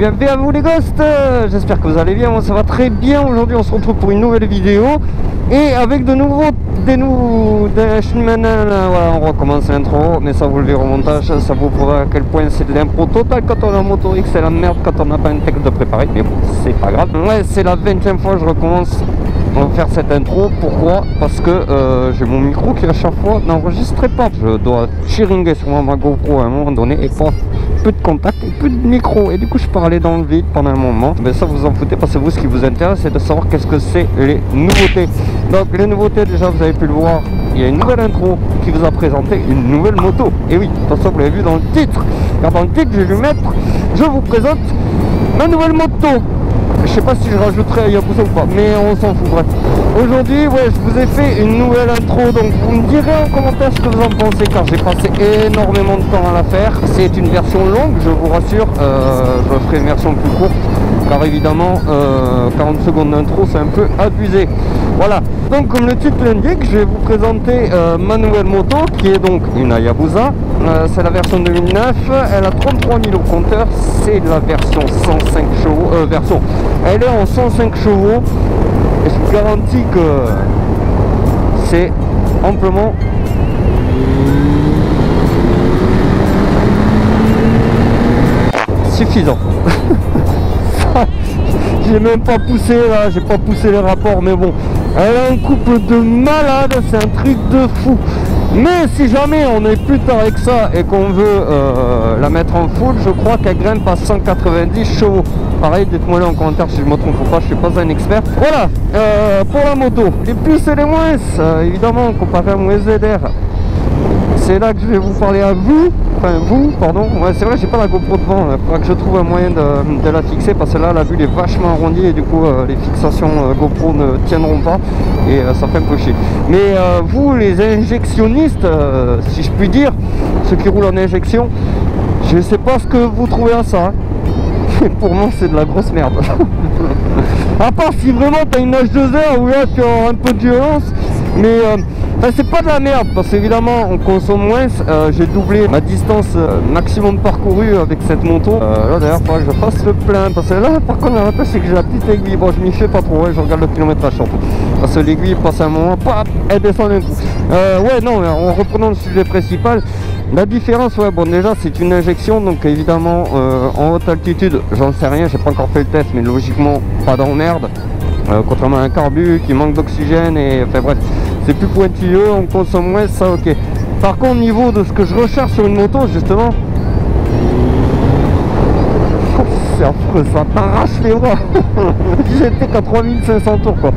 bien à vous les ghosts, j'espère que vous allez bien, moi ça va très bien. Aujourd'hui on se retrouve pour une nouvelle vidéo et avec de nouveaux voilà, on recommence l'intro, mais ça vous le verrez au montage, ça vous prouve à quel point c'est de l'impro total quand on a un Moto X, c'est la merde quand on n'a pas un texte de préparé, mais bon c'est pas grave. Ouais, c'est la 20e fois que je recommence à faire cette intro. Pourquoi? Parce que j'ai mon micro qui à chaque fois n'enregistrait pas. Je dois cheeringuer sur ma GoPro à un moment donné et pas peu de contact et plus de micro, et du coup je parlais dans le vide pendant un moment. Mais ça vous en foutez parce que vous, ce qui vous intéresse c'est de savoir qu'est-ce que c'est les nouveautés. Donc les nouveautés, déjà vous avez pu le voir, il y a une nouvelle intro qui vous a présenté une nouvelle moto. Et oui, de toute façon vous l'avez vu dans le titre. Car dans le titre je vais lui mettre, je vous présente ma nouvelle moto. Je sais pas si je rajouterai Hayabusa ou pas, mais on s'en fout. Bref, aujourd'hui, ouais, je vous ai fait une nouvelle intro, donc vous me direz en commentaire ce que vous en pensez, car j'ai passé énormément de temps à la faire. C'est une version longue, je vous rassure, je ferai une version plus courte, car évidemment 40 secondes d'intro c'est un peu abusé. Voilà, donc comme le titre l'indique, je vais vous présenter ma nouvelle moto, qui est donc une Hayabusa. C'est la version 2009, elle a 33 000 au compteur, c'est la version 105 chevaux, elle est en 105 chevaux, et je vous garantis que c'est amplement suffisant. J'ai même pas poussé là, j'ai pas poussé les rapports, mais bon, elle a un couple de malade, c'est un truc de fou. Mais si jamais on est plus tard avec ça et qu'on veut la mettre en full, je crois qu'elle grimpe à 190 chevaux. Pareil, dites-moi là en commentaire si je me trompe ou pas, je suis pas un expert. Voilà, pour la moto, les plus et les moins, évidemment, comparé à mon SZR. C'est là que je vais vous parler à vous, enfin vous, pardon. Ouais, c'est vrai, j'ai pas la GoPro devant, il faudra que je trouve un moyen de la fixer parce que là la vue est vachement arrondie et du coup les fixations GoPro ne tiendront pas et ça fait un peu chier. Mais vous les injectionnistes, si je puis dire, ceux qui roulent en injection, je sais pas ce que vous trouvez à ça. Pour moi c'est de la grosse merde. À part si vraiment tu as une H2R où là tu as un peu de violence, mais c'est pas de la merde parce qu'évidemment on consomme moins. J'ai doublé ma distance maximum parcourue avec cette moto. Là d'ailleurs il faudrait que je fasse le plein parce que là par contre l'avantage c'est que j'ai la petite aiguille. Bon, je m'y fais pas trop, ouais, je regarde le kilométrage surtout parce que l'aiguille passe un moment, paf, elle descend d'un coup. Ouais, non, en reprenant le sujet principal, la différence, ouais, bon déjà c'est une injection, donc évidemment en haute altitude j'en sais rien, j'ai pas encore fait le test, mais logiquement pas d'emmerde, contrairement à un carbu qui manque d'oxygène, et enfin bref, c'est plus pointilleux, on consomme moins, ça ok. Par contre, au niveau de ce que je recherche sur une moto, justement, c'est affreux, ça t'arrache les bras. J'étais qu'à 3500 tours quoi.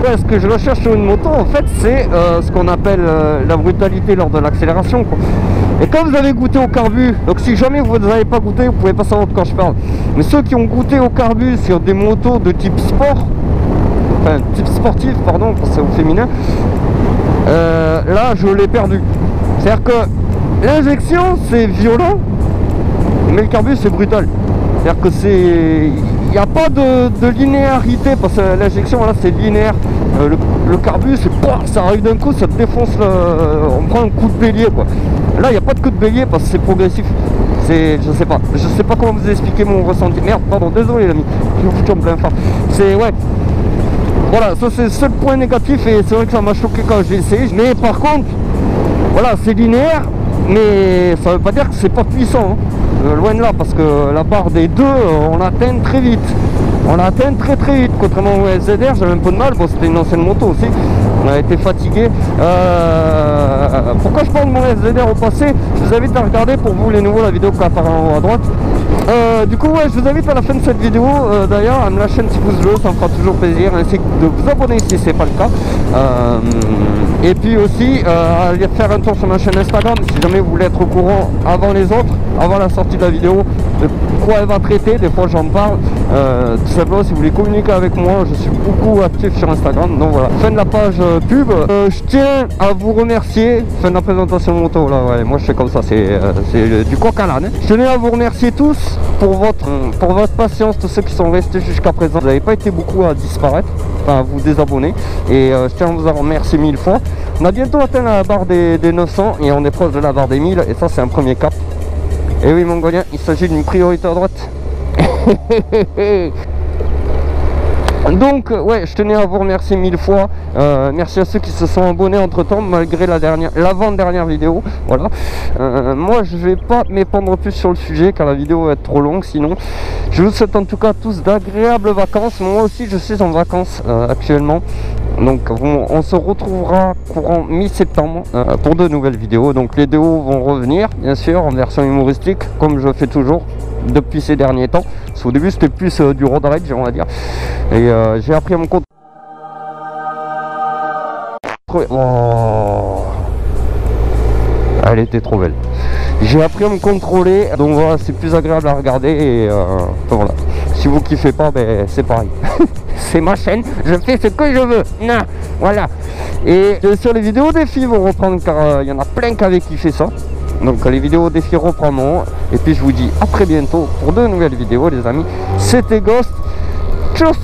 Ouais, ce que je recherche sur une moto en fait c'est ce qu'on appelle la brutalité lors de l'accélération quoi. Et quand vous avez goûté au carbu, donc si jamais vous n'avez pas goûté, vous pouvez pas savoir de quoi je parle, mais ceux qui ont goûté au carbu sur des motos de type sport, enfin type sportif pardon, parce que c'est au féminin, là je l'ai perdu. C'est à dire que l'injection c'est violent, mais le carbu c'est brutal. C'est-à-dire que c'est, il n'y a pas de linéarité parce que l'injection là c'est linéaire. Le carbu c'est ça arrive d'un coup, ça te défonce on prend un coup de bélier quoi. Là il n'y a pas de coup de bélier parce que c'est progressif. C'est, je sais pas comment vous expliquer mon ressenti. Merde, pardon, désolé l'ami, je vous fous en plein phare. C'est ouais. Voilà, ça c'est le seul point négatif et c'est vrai que ça m'a choqué quand j'ai essayé. Mais par contre, voilà, c'est linéaire, mais ça veut pas dire que c'est pas puissant. Hein. Loin de là, parce que la barre des deux, on l'atteint très vite. On l'atteint très vite, contrairement au SZR, j'avais un peu de mal, bon c'était une ancienne moto aussi, on a été fatigué. Pourquoi je parle de mon SZR au passé? Je vous invite à regarder pour vous les nouveaux la vidéo qui apparaît en haut à droite. Du coup ouais, je vous invite à la fin de cette vidéo d'ailleurs à me lâcher un petit pouce bleu, ça me fera toujours plaisir, ainsi que de vous abonner si c'est pas le cas. Et puis aussi à aller faire un tour sur ma chaîne Instagram si jamais vous voulez être au courant avant les autres, avant la sortie de la vidéo, de quoi elle va traiter. Des fois j'en parle, tout simplement si vous voulez communiquer avec moi, je suis beaucoup actif sur Instagram. Donc voilà, fin de la page pub. Je tiens à vous remercier, fin de la présentation moto là, ouais, moi je fais comme ça, c'est du coq à l'âne. Je tenais à vous remercier tous pour votre patience, tous ceux qui sont restés jusqu'à présent. Vous n'avez pas été beaucoup à disparaître, enfin à vous désabonner, et je tiens à vous en remercier 1000 fois. On a bientôt atteint la barre des 900 et on est proche de la barre des 1000, et ça c'est un premier cap. Et oui mongolien, il s'agit d'une priorité à droite. Donc ouais, je tenais à vous remercier 1000 fois. Merci à ceux qui se sont abonnés entre temps malgré l'avant-dernière vidéo. Voilà. Moi je vais pas m'épandre plus sur le sujet car la vidéo va être trop longue sinon. Je vous souhaite en tout cas à tous d'agréables vacances. Moi aussi je suis en vacances actuellement. Donc on se retrouvera courant mi-septembre pour de nouvelles vidéos. Donc les vidéos vont revenir bien sûr en version humoristique comme je fais toujours depuis ces derniers temps. Parce qu'au début c'était plus du road rage on va dire. Et j'ai appris à me contrôler. Oh, elle était trop belle. J'ai appris à me contrôler, donc voilà, c'est plus agréable à regarder et voilà. Si vous kiffez pas, ben c'est pareil. C'est ma chaîne, je fais ce que je veux. Non, voilà. Et bien sûr les vidéos défis vont reprendre car il y en a plein qui avaient kiffé ça. Donc les vidéos défis reprendront. Et puis je vous dis à très bientôt pour de nouvelles vidéos les amis. C'était Ghost. Tchuss.